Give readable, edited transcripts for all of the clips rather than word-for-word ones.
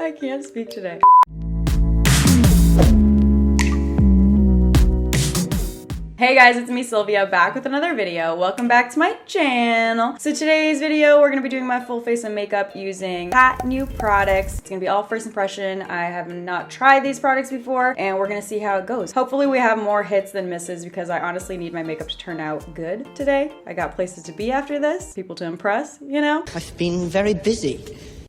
I can't speak today. Hey guys, it's me Sylvia back with another video. Welcome back to my channel. So today's video, we're gonna be doing my full face of makeup using Pat new products. It's gonna be all first impression. I have not tried these products before and we're gonna see how it goes. Hopefully we have more hits than misses because I honestly need my makeup to turn out good today. I got places to be after this, people to impress, you know? I've been very busy.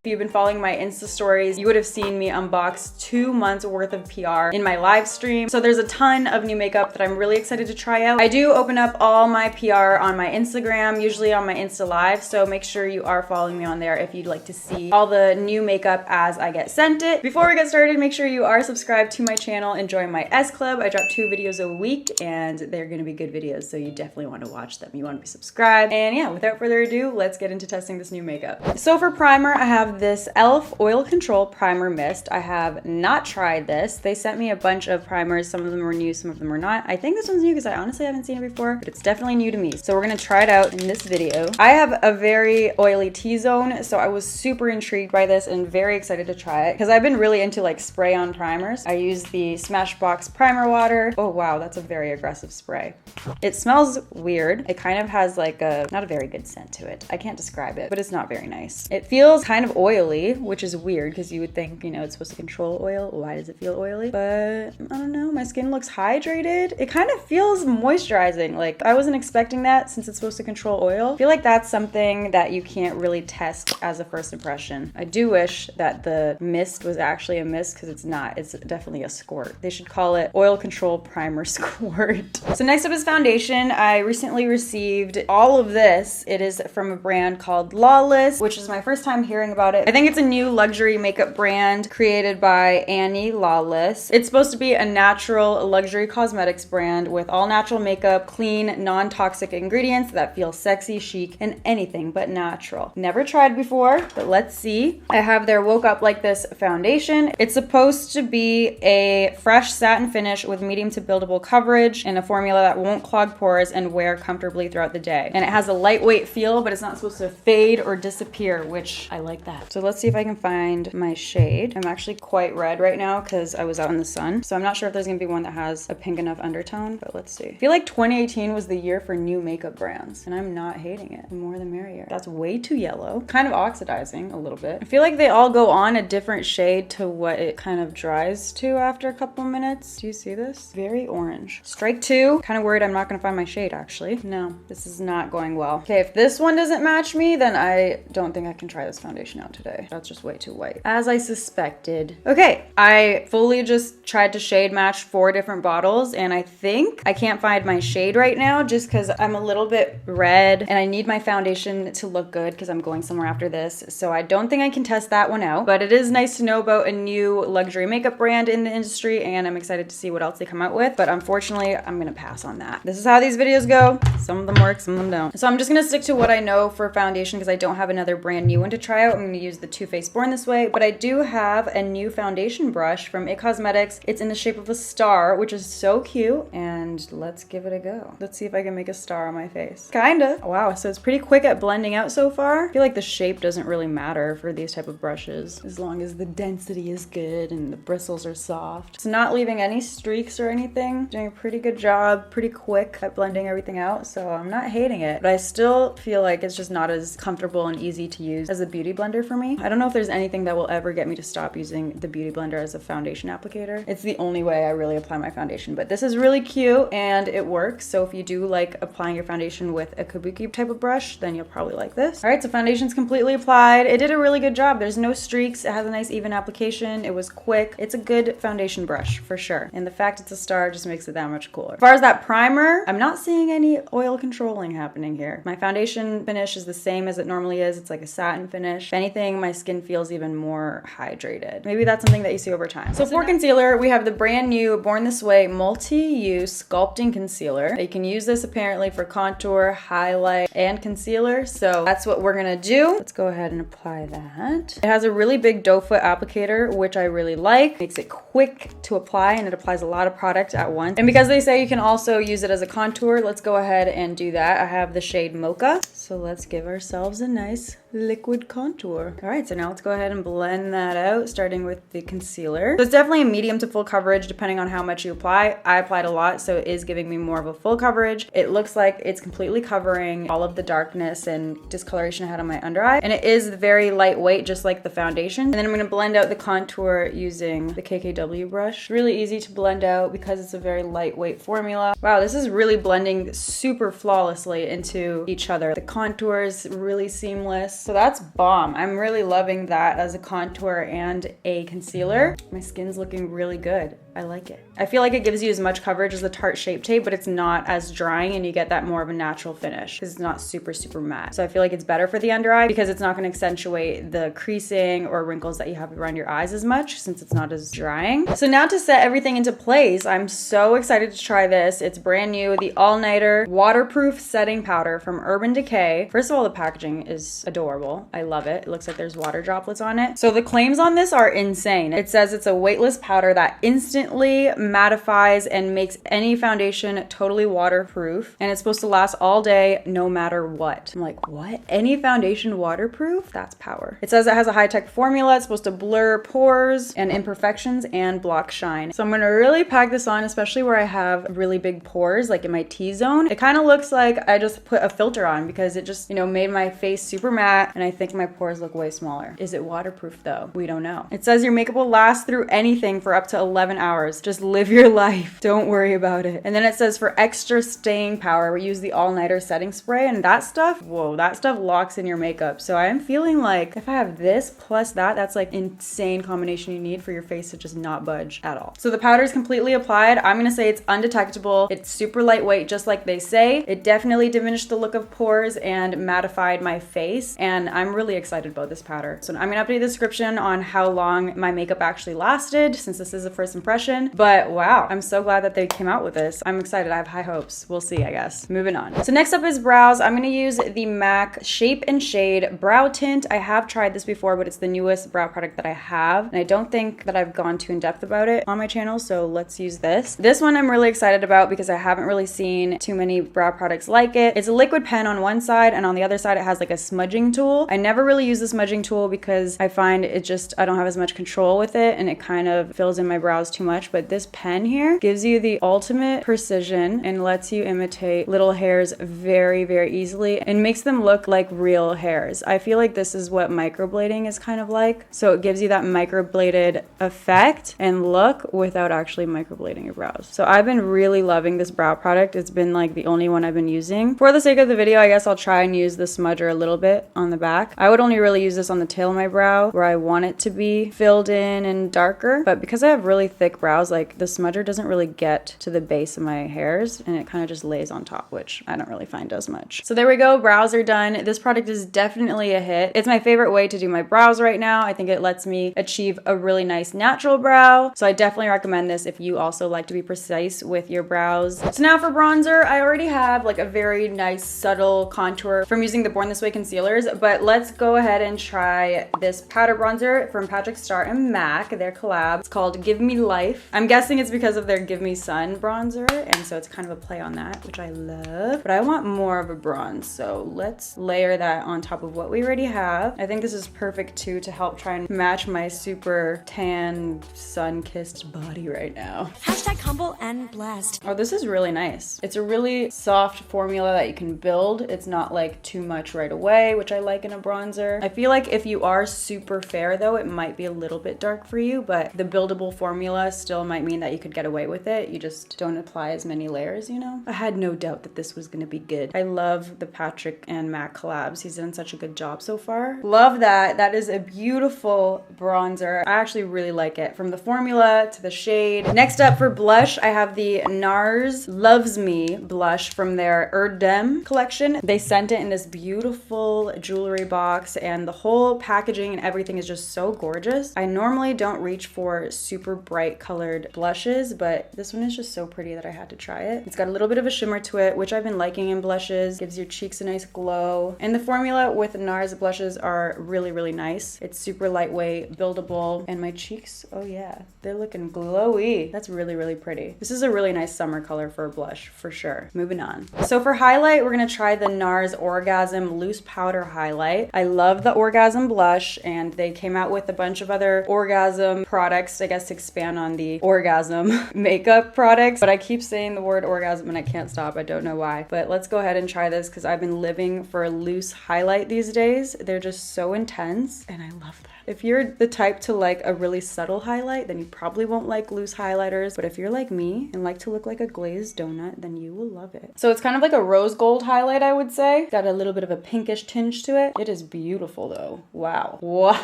If you've been following my Insta stories, you would have seen me unbox 2 months worth of PR in my live stream. So there's a ton of new makeup that I'm really excited to try out. I do open up all my PR on my Instagram, usually on my Insta Live. So make sure you are following me on there if you'd like to see all the new makeup as I get sent it. Before we get started, make sure you are subscribed to my channel and join my S Club. I drop 2 videos a week and they're gonna be good videos. So you definitely want to watch them. You want to be subscribed. And yeah, without further ado, let's get into testing this new makeup. So for primer, I have this E.L.F Oil Control Primer Mist. I have not tried this. They sent me a bunch of primers. Some of them were new, some of them were not. I think this one's new because I honestly haven't seen it before, but it's definitely new to me. So we're gonna try it out in this video. I have a very oily T-zone, so I was super intrigued by this and very excited to try it because I've been really into like spray-on primers. I use the Smashbox Primer Water. Oh wow, that's a very aggressive spray. It smells weird. It kind of has like a, not a very good scent to it. I can't describe it, but it's not very nice. It feels kind of oily, which is weird because you would think, you know, it's supposed to control oil. Why does it feel oily? But I don't know, my skin looks hydrated. It kind of feels moisturizing. Like I wasn't expecting that since it's supposed to control oil. I feel like that's something that you can't really test as a first impression. I do wish that the mist was actually a mist because it's not. It's definitely a squirt. They should call it Oil Control Primer Squirt. So next up is foundation. I recently received all of this. It is from a brand called LAWLESS, which is my first time hearing about it. I think it's a new luxury makeup brand created by LAWLESS. It's supposed to be a natural luxury cosmetics brand with all natural makeup, clean, non-toxic ingredients that feel sexy, chic, and anything but natural. Never tried before, but let's see. I have their Woke Up Like This foundation. It's supposed to be a fresh satin finish with medium to buildable coverage and a formula that won't clog pores and wear comfortably throughout the day. And it has a lightweight feel, but it's not supposed to fade or disappear, which I like that. So let's see if I can find my shade. I'm actually quite red right now because I was out in the sun. So I'm not sure if there's gonna be one that has a pink enough undertone, but let's see. I feel like 2018 was the year for new makeup brands and I'm not hating it. The more the merrier. That's way too yellow. Kind of oxidizing a little bit. I feel like they all go on a different shade to what it kind of dries to after a couple minutes. Do you see this? Very orange. Strike 2. Kind of worried I'm not gonna find my shade actually. No, this is not going well. Okay, if this one doesn't match me, then I don't think I can try this foundation out today. That's just way too white. As I suspected. Okay, I fully just tried to shade match 4 different bottles and I think I can't find my shade right now just because I'm a little bit red and I need my foundation to look good because I'm going somewhere after this. So I don't think I can test that one out, but it is nice to know about a new luxury makeup brand in the industry and I'm excited to see what else they come out with. But unfortunately, I'm gonna pass on that. This is how these videos go. Some of them work, some of them don't. So I'm just gonna stick to what I know for foundation because I don't have another brand new one to try out. I'm gonna use the Too Faced Born This Way, but I do have a new foundation brush from IT Cosmetics. It's in the shape of a star, which is so cute, and let's give it a go. Let's see if I can make a star on my face. Kinda. Wow, so it's pretty quick at blending out so far. I feel like the shape doesn't really matter for these type of brushes, as long as the density is good and the bristles are soft. It's not leaving any streaks or anything. Doing a pretty good job, pretty quick at blending everything out, so I'm not hating it, but I still feel like it's just not as comfortable and easy to use as a beauty blender for me. I don't know if there's anything that will ever get me to stop using the beauty blender as a foundation applicator. It's the only way I really apply my foundation, but this is really cute and it works. So if you do like applying your foundation with a kabuki type of brush, then you'll probably like this. All right, so foundation's completely applied. It did a really good job. There's no streaks. It has a nice even application. It was quick. It's a good foundation brush for sure. And the fact it's a star just makes it that much cooler. As far as that primer, I'm not seeing any oil controlling happening here. My foundation finish is the same as it normally is. It's like a satin finish. If anything, my skin feels even more hydrated. Maybe that's something that you see over time. So for concealer, we have the brand new Born This Way Multi-Use Sculpting Concealer. You can use this apparently for contour, highlight, and concealer. So that's what we're gonna do. Let's go ahead and apply that. It has a really big doe foot applicator, which I really like. Makes it quick to apply and it applies a lot of product at once. And because they say you can also use it as a contour, let's go ahead and do that. I have the shade Mocha. So let's give ourselves a nice liquid contour. All right, so now let's go ahead and blend that out, starting with the concealer. So it's definitely a medium to full coverage depending on how much you apply. I applied a lot, so it is giving me more of a full coverage. It looks like it's completely covering all of the darkness and discoloration I had on my under eye. And it is very lightweight, just like the foundation. And then I'm gonna blend out the contour using the KKW brush. Really easy to blend out because it's a very lightweight formula. Wow, this is really blending super flawlessly into each other. The contour is really seamless. So that's bomb. I'm really loving that as a contour and a concealer. My skin's looking really good. I like it. I feel like it gives you as much coverage as the Tarte Shape Tape, but it's not as drying and you get that more of a natural finish because it's not super, super matte. So I feel like it's better for the under eye because it's not gonna accentuate the creasing or wrinkles that you have around your eyes as much since it's not as drying. So now to set everything into place, I'm so excited to try this. It's brand new, the All Nighter Waterproof Setting Powder from Urban Decay. First of all, the packaging is adorable. I love it. It looks like there's water droplets on it. So the claims on this are insane. It says it's a weightless powder that instantly mattifies and makes any foundation totally waterproof, and it's supposed to last all day no matter what. I'm like, what? Any foundation waterproof? That's power. It says it has a high-tech formula. It's supposed to blur pores and imperfections and block shine. So I'm gonna really pack this on, especially where I have really big pores, like in my T-zone. It kind of looks like I just put a filter on because it just, you know, made my face super matte, and I think my pores look way smaller. Is it waterproof though? We don't know. It says your makeup will last through anything for up to 11 hours. Just live your life. Don't worry about it. And then it says for extra staying power, we use the All Nighter setting spray, and that stuff, whoa, that stuff locks in your makeup. So I am feeling like if I have this plus that, that's like insane combination you need for your face to just not budge at all. So the powder is completely applied. I'm gonna say it's undetectable. It's super lightweight, just like they say. It definitely diminished the look of pores and mattified my face, and I'm really excited about this powder. So I'm gonna update the description on how long my makeup actually lasted, since this is a first impression. But wow, I'm so glad that they came out with this. I'm excited. I have high hopes. We'll see, I guess. Moving on. So next up is brows. I'm gonna use the MAC Shape and Shade Brow Tint. I have tried this before, but it's the newest brow product that I have, and I don't think that I've gone too in depth about it on my channel, so let's use this. This one I'm really excited about because I haven't really seen too many brow products like it. It's a liquid pen on one side, and on the other side it has like a smudging tool. I never really use the smudging tool because I find it just, I don't have as much control with it, and it kind of fills in my brows too much. But this pen here gives you the ultimate precision and lets you imitate little hairs very, very easily and makes them look like real hairs. I feel like this is what microblading is kind of like. So it gives you that microbladed effect and look without actually microblading your brows. So I've been really loving this brow product. It's been like the only one I've been using. For the sake of the video, I guess I'll try and use the smudger a little bit on the back. I would only really use this on the tail of my brow where I want it to be filled in and darker, but because I have really thick brows, like the smudger doesn't really get to the base of my hairs and it kind of just lays on top, which I don't really find does much. So there we go, brows are done. This product is definitely a hit. It's my favorite way to do my brows right now. I think it lets me achieve a really nice natural brow. So I definitely recommend this if you also like to be precise with your brows. So now for bronzer, I already have like a very nice subtle contour from using the Born This Way concealers, but let's go ahead and try this powder bronzer from PATRICKSTARRR and MAC, their collab. It's called Give Me Life. I'm guessing it's because of their Give Me Sun bronzer, and so it's kind of a play on that, which I love. But I want more of a bronze, so let's layer that on top of what we already have. I think this is perfect too to help try and match my super tan, sun-kissed body right now. Hashtag humble and blessed. Oh, this is really nice. It's a really soft formula that you can build. It's not like too much right away, which I like in a bronzer. I feel like if you are super fair though, it might be a little bit dark for you, but the buildable formula still might mean that you could get away with it. You just don't apply as many layers, you know? I had no doubt that this was gonna be good. I love the Patrick and MAC collabs. He's done such a good job so far. Love that. That is a beautiful bronzer. I actually really like it, from the formula to the shade. Next up for blush, I have the NARS Loves Me blush from their ERDEM collection. They sent it in this beautiful jewelry box, and the whole packaging and everything is just so gorgeous. I normally don't reach for super bright colored blushes, but this one is just so pretty that I had to try it. It's got a little bit of a shimmer to it, which I've been liking in blushes. Gives your cheeks a nice glow. And the formula with NARS blushes are really, really nice. It's super lightweight, buildable, and my cheeks, oh yeah, they're looking glowy. That's really, really pretty. This is a really nice summer color for a blush, for sure. Moving on. So for highlight, we're gonna try the NARS Orgasm Loose Powder Highlight. highlight. I love the Orgasm blush, and they came out with a bunch of other orgasm products, I guess, to expand on the orgasm makeup products. But I keep saying the word orgasm and I can't stop. I don't know why. But let's go ahead and try this because I've been living for a loose highlight these days. They're just so intense and I love that. If you're the type to like a really subtle highlight, then you probably won't like loose highlighters. But if you're like me and like to look like a glazed donut, then you will love it. So it's kind of like a rose gold highlight, I would say. Got a little bit of a pinkish tinge to it. It is beautiful though. Wow. Wow.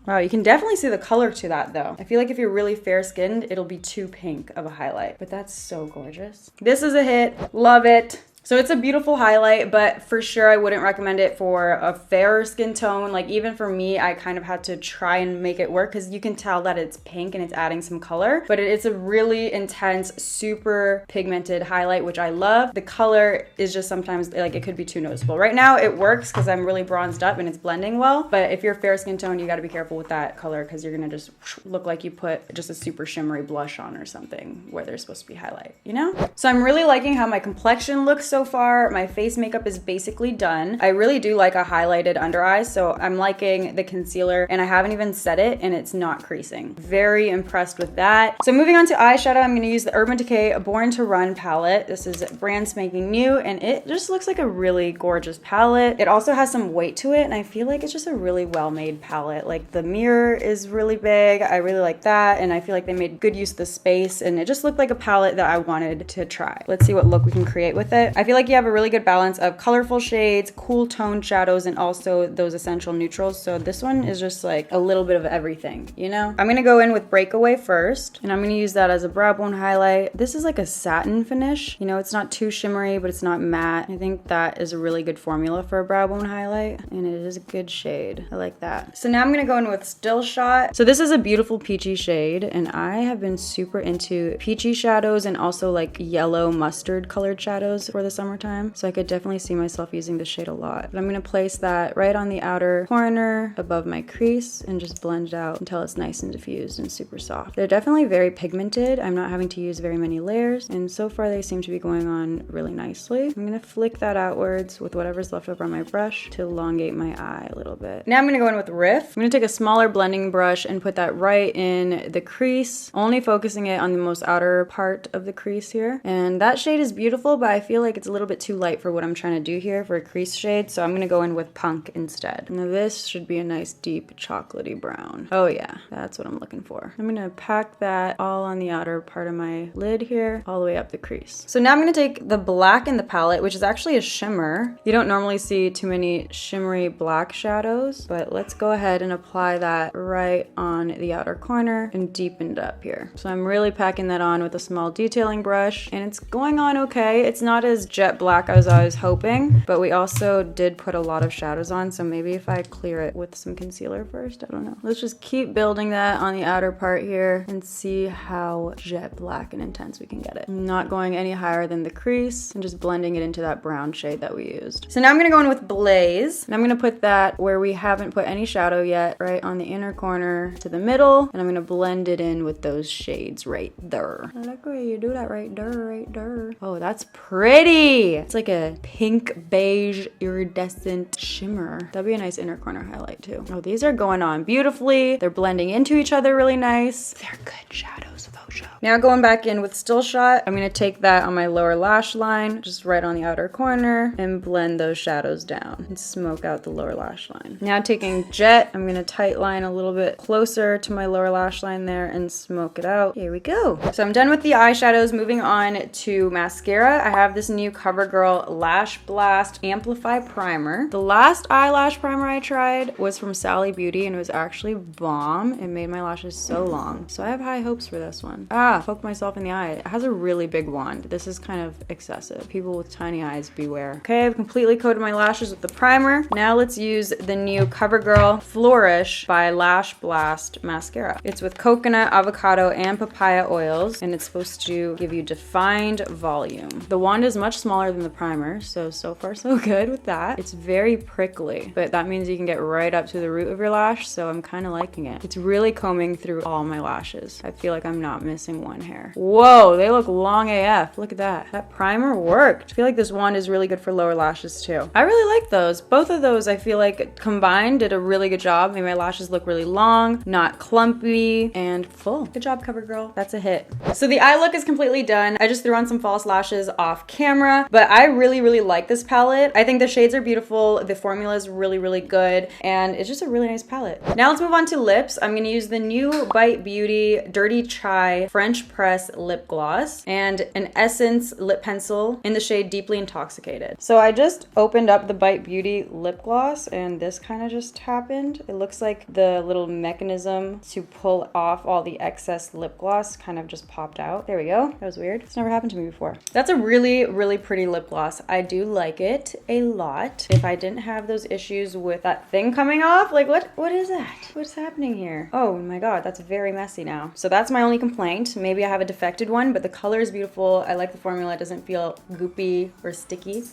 Wow, you can definitely see the color to that though. I feel like if you're really fair skinned, it'll be too pink of a highlight, but that's so gorgeous. This is a hit. Love it. So it's a beautiful highlight, but for sure I wouldn't recommend it for a fairer skin tone. Like even for me, I kind of had to try and make it work because you can tell that it's pink and it's adding some color, but it's a really intense, super pigmented highlight, which I love. The color is just sometimes like it could be too noticeable. Right now it works because I'm really bronzed up and it's blending well, but if you're fair skin tone, you got to be careful with that color because you're gonna just look like you put just a super shimmery blush on or something where there's supposed to be highlight, you know? So I'm really liking how my complexion looks so far. My face makeup is basically done. I really do like a highlighted under eye, so I'm liking the concealer and I haven't even set it and it's not creasing. Very impressed with that. So moving on to eyeshadow, I'm going to use the Urban Decay Born to Run palette. This is brand spanking new and it just looks like a really gorgeous palette. It also has some weight to it and I feel like it's just a really well made palette. Like the mirror is really big. I really like that and I feel like they made good use of the space and it just looked like a palette that I wanted to try. Let's see what look we can create with it. I feel like you have a really good balance of colorful shades, cool toned shadows, and also those essential neutrals. So this one is just like a little bit of everything, you know? I'm gonna go in with Breakaway first, and I'm gonna use that as a brow bone highlight. This is like a satin finish. You know, it's not too shimmery, but it's not matte. I think that is a really good formula for a brow bone highlight, and it is a good shade. I like that. So now I'm gonna go in with Still Shot. So this is a beautiful peachy shade, and I have been super into peachy shadows and also like yellow mustard colored shadows for the summertime. So I could definitely see myself using this shade a lot. But I'm gonna place that right on the outer corner above my crease and just blend it out until it's nice and diffused and super soft. They're definitely very pigmented. I'm not having to use very many layers, and so far they seem to be going on really nicely. I'm gonna flick that outwards with whatever's left over on my brush to elongate my eye a little bit. Now I'm gonna go in with Riff. I'm gonna take a smaller blending brush and put that right in the crease, only focusing it on the most outer part of the crease here. And that shade is beautiful, but I feel like it's a little bit too light for what I'm trying to do here for a crease shade, so I'm gonna go in with Punk instead. Now this should be a nice deep chocolatey brown. Oh yeah, that's what I'm looking for. I'm gonna pack that all on the outer part of my lid here, all the way up the crease. So now I'm gonna take the black in the palette, which is actually a shimmer. You don't normally see too many shimmery black shadows, but let's go ahead and apply that right on the outer corner and deepened up here. So I'm really packing that on with a small detailing brush, and it's going on okay. It's not as jet black as I was hoping, but we also did put a lot of shadows on, so maybe if I clear it with some concealer first, I don't know. Let's just keep building that on the outer part here and see how jet black and intense we can get it. I'm not going any higher than the crease and just blending it into that brown shade that we used. So now I'm gonna go in with Blaze, and I'm gonna put that where we haven't put any shadow yet, right on the inner corner to the middle, and I'm gonna blend it in with those shades right there. I like the way you do that right there, right there. Oh, that's pretty. It's like a pink beige iridescent shimmer. That'd be a nice inner corner highlight too. Oh, these are going on beautifully. They're blending into each other really nice. They're good shadows for sure. Now going back in with Still Shot, I'm gonna take that on my lower lash line, just right on the outer corner, and blend those shadows down and smoke out the lower lash line. Now taking Jet, I'm gonna tight line a little bit closer to my lower lash line there and smoke it out. Here we go. So I'm done with the eyeshadows. Moving on to mascara. I have this new CoverGirl Lash Blast Amplify Primer. The last eyelash primer I tried was from Sally Beauty and it was actually bomb. It made my lashes so long. So I have high hopes for this one. Ah, poked myself in the eye. It has a really big wand. This is kind of excessive. People with tiny eyes, beware. Okay, I've completely coated my lashes with the primer. Now let's use the new CoverGirl Flourish by Lash Blast Mascara. It's with coconut, avocado, and papaya oils, and it's supposed to give you defined volume. The wand is much smaller than the primer, so far so good with that. It's very prickly, but that means you can get right up to the root of your lash, so I'm kind of liking it. It's really combing through all my lashes. I feel like I'm not missing one hair. Whoa, they look long AF. Look at that. That primer worked. I feel like this wand is really good for lower lashes too. I really like those. Both of those I feel like combined did a really good job. Made my lashes look really long, not clumpy, and full. Good job, CoverGirl. That's a hit. So the eye look is completely done. I just threw on some false lashes off camera, but I really, really like this palette. I think the shades are beautiful. The formula is really, really good, and it's just a really nice palette. Now let's move on to lips. I'm gonna use the new Bite Beauty Dirty Chai French Press Lip Gloss and an Essence lip pencil in the shade Deeply Intoxicated. So I just opened up the Bite Beauty lip gloss and this kind of just happened. It looks like the little mechanism to pull off all the excess lip gloss kind of just popped out. There we go. That was weird. It's never happened to me before. That's a really, really pretty lip gloss. I do like it a lot. If I didn't have those issues with that thing coming off, like what is that? What's happening here? Oh my God, that's very messy now. So that's my only complaint. Maybe I have a defected one, but the color is beautiful. I like the formula. It doesn't feel goopy or sticky.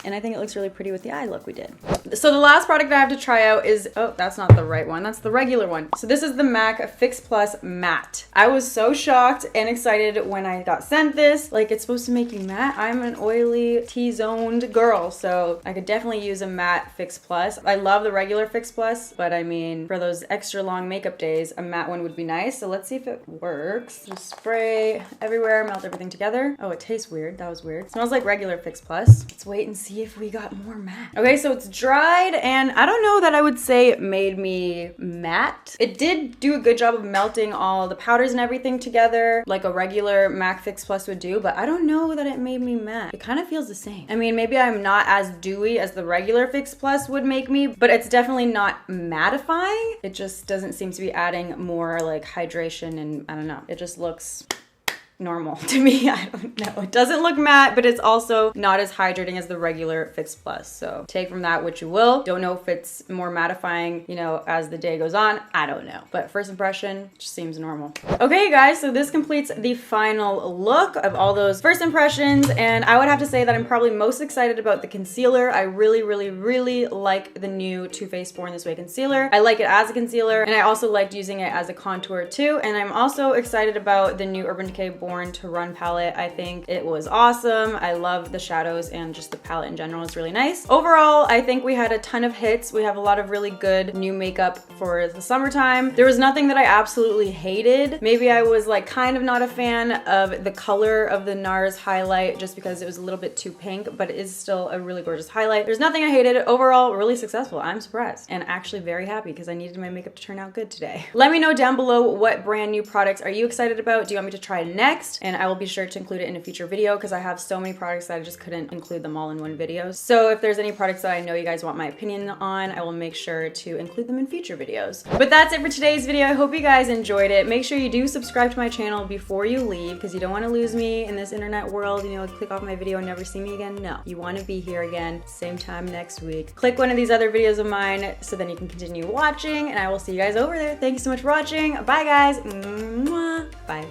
And I think it looks really pretty with the eye look we did. So the last product I have to try out is, oh, that's not the right one. That's the regular one. So this is the MAC Fix Plus Matte. I was so shocked and excited when I got sent this. Like, it's supposed to make you matte. I'm an oily T-zoned girl, so I could definitely use a matte Fix Plus. I love the regular Fix Plus, but I mean, for those extra long makeup days, a matte one would be nice. So let's see if it works. Just spray everywhere, melt everything together. Oh, it tastes weird. That was weird. It smells like regular Fix Plus. Let's wait and see if we got more matte. Okay, so it's dried, and I don't know that I would say it made me matte. It did do a good job of melting all the powders and everything together like a regular MAC Fix Plus would do, but I don't know that it made me matte. It kind of feels the same. I mean, maybe I'm not as dewy as the regular Fix Plus would make me, but it's definitely not mattifying. It just doesn't seem to be adding more like hydration, and I don't know. It just looks normal to me. I don't know. It doesn't look matte, but it's also not as hydrating as the regular Fix Plus. So take from that what you will. Don't know if it's more mattifying, you know, as the day goes on. I don't know. But first impression just seems normal. Okay, guys, so this completes the final look of all those first impressions. And I would have to say that I'm probably most excited about the concealer. I really, really, really like the new Too Faced Born This Way concealer. I like it as a concealer, and I also liked using it as a contour too. And I'm also excited about the new Urban Decay Born to Run palette. I think it was awesome. I love the shadows and just the palette in general. It's really nice. Overall, I think we had a ton of hits. We have a lot of really good new makeup for the summertime. There was nothing that I absolutely hated. Maybe I was like kind of not a fan of the color of the NARS highlight just because it was a little bit too pink, but it is still a really gorgeous highlight. There's nothing I hated. Overall, really successful. I'm surprised and actually very happy because I needed my makeup to turn out good today. Let me know down below what brand new products are you excited about? Do you want me to try next? And I will be sure to include it in a future video because I have so many products that I just couldn't include them all in one video. So if there's any products that I know you guys want my opinion on, I will make sure to include them in future videos. But that's it for today's video. I hope you guys enjoyed it. Make sure you do subscribe to my channel before you leave because you don't want to lose me in this internet world, you know, click off my video and never see me again. No, you want to be here again, same time next week. Click one of these other videos of mine so then you can continue watching, and I will see you guys over there. Thank you so much for watching. Bye guys. Mwah. Bye.